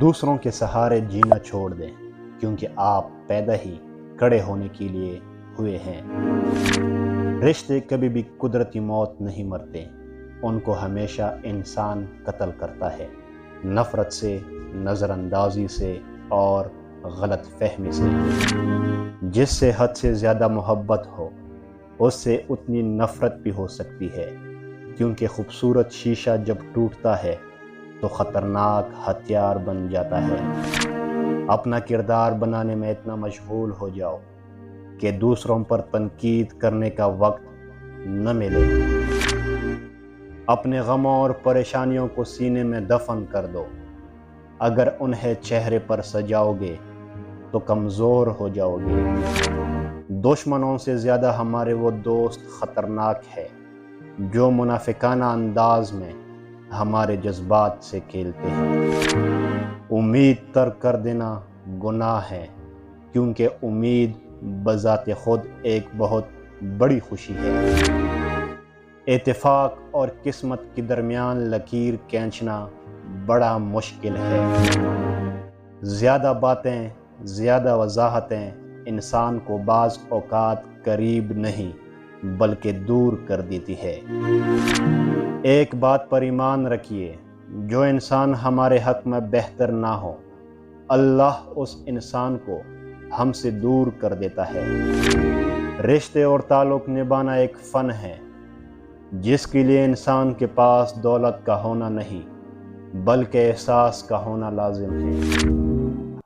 دوسروں کے سہارے جینا چھوڑ دیں، کیونکہ آپ پیدا ہی کھڑے ہونے کے لیے ہوئے ہیں۔ رشتے کبھی بھی قدرتی موت نہیں مرتے، ان کو ہمیشہ انسان قتل کرتا ہے، نفرت سے، نظر اندازی سے اور غلط فہمی سے۔ جس سے حد سے زیادہ محبت ہو، اس سے اتنی نفرت بھی ہو سکتی ہے، کیونکہ خوبصورت شیشہ جب ٹوٹتا ہے تو خطرناک ہتھیار بن جاتا ہے۔ اپنا کردار بنانے میں اتنا مشغول ہو جاؤ کہ دوسروں پر تنقید کرنے کا وقت نہ ملے۔ اپنے غموں اور پریشانیوں کو سینے میں دفن کر دو۔ اگر انہیں چہرے پر سجاؤ گے تو کمزور ہو جاؤ گے۔ دشمنوں سے زیادہ ہمارے وہ دوست خطرناک ہے جو منافقانہ انداز میں ہمارے جذبات سے کھیلتے ہیں۔ امید ترک کر دینا گناہ ہے، کیونکہ امید بذات خود ایک بہت بڑی خوشی ہے۔ اتفاق اور قسمت کے درمیان لکیر کھینچنا بڑا مشکل ہے۔ زیادہ باتیں، زیادہ وضاحتیں انسان کو بعض اوقات قریب نہیں بلکہ دور کر دیتی ہے۔ ایک بات پر ایمان رکھیے، جو انسان ہمارے حق میں بہتر نہ ہو، اللہ اس انسان کو ہم سے دور کر دیتا ہے۔ رشتے اور تعلق نبھانا ایک فن ہے، جس کے لیے انسان کے پاس دولت کا ہونا نہیں بلکہ احساس کا ہونا لازم ہے۔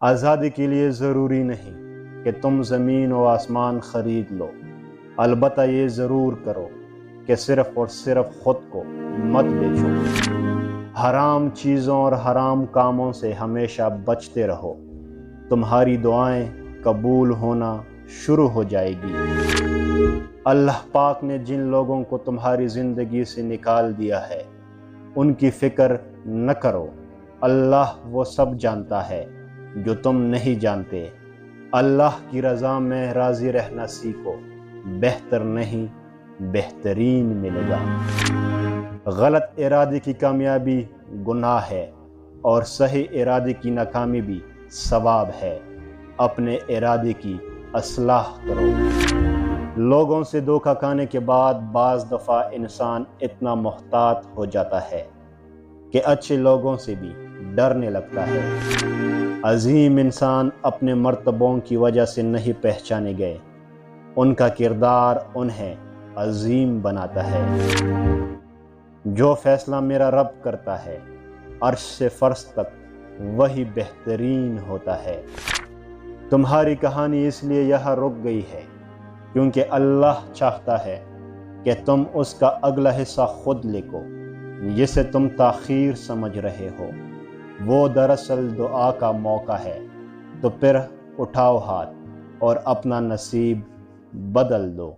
آزادی کے لیے ضروری نہیں کہ تم زمین و آسمان خرید لو، البتہ یہ ضرور کرو کہ صرف اور صرف خود کو مت بیچو۔ حرام چیزوں اور حرام کاموں سے ہمیشہ بچتے رہو، تمہاری دعائیں قبول ہونا شروع ہو جائے گی۔ اللہ پاک نے جن لوگوں کو تمہاری زندگی سے نکال دیا ہے، ان کی فکر نہ کرو، اللہ وہ سب جانتا ہے جو تم نہیں جانتے۔ اللہ کی رضا میں راضی رہنا سیکھو، بہتر نہیں بہترین ملے گا۔ غلط ارادے کی کامیابی گناہ ہے اور صحیح ارادے کی ناکامی بھی ثواب ہے۔ اپنے ارادے کی اصلاح کرو۔ لوگوں سے دھوکہ کھانے کے بعد بعض دفعہ انسان اتنا محتاط ہو جاتا ہے کہ اچھے لوگوں سے بھی ڈرنے لگتا ہے۔ عظیم انسان اپنے مرتبوں کی وجہ سے نہیں پہچانے گئے، ان کا کردار انہیں عظیم بناتا ہے۔ جو فیصلہ میرا رب کرتا ہے عرش سے فرش تک، وہی بہترین ہوتا ہے۔ تمہاری کہانی اس لیے یہاں رک گئی ہے کیونکہ اللہ چاہتا ہے کہ تم اس کا اگلا حصہ خود لکھو جسے تم تاخیر سمجھ رہے ہو۔ وہ دراصل دعا کا موقع ہے، تو پھر اٹھاؤ ہاتھ اور اپنا نصیب بدل دو۔